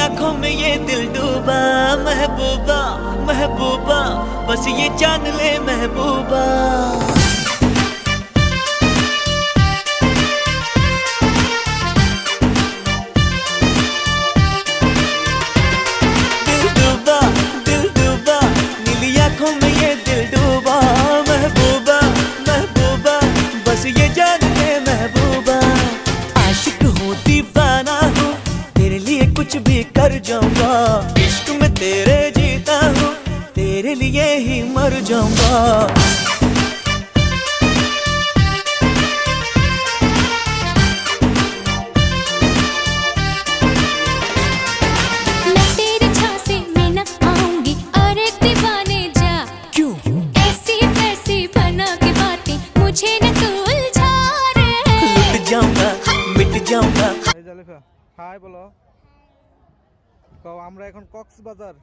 आंखों में ये दिल डूबा, महबूबा महबूबा बस ये जान ले महबूबा। दिल डूबा नीली आंखों में ये दिल डूबा, महबूबा महबूबा बस ये जान ले महबूबा। आशिक हूँ दीवाना हूँ, तेरे लिए कुछ भी कर जाऊंगा। इश्क में तेरे जीता हूँ, तेरे लिए ही मर जाऊंगा। হাই বলো, আমরা এখন কক্সবাজার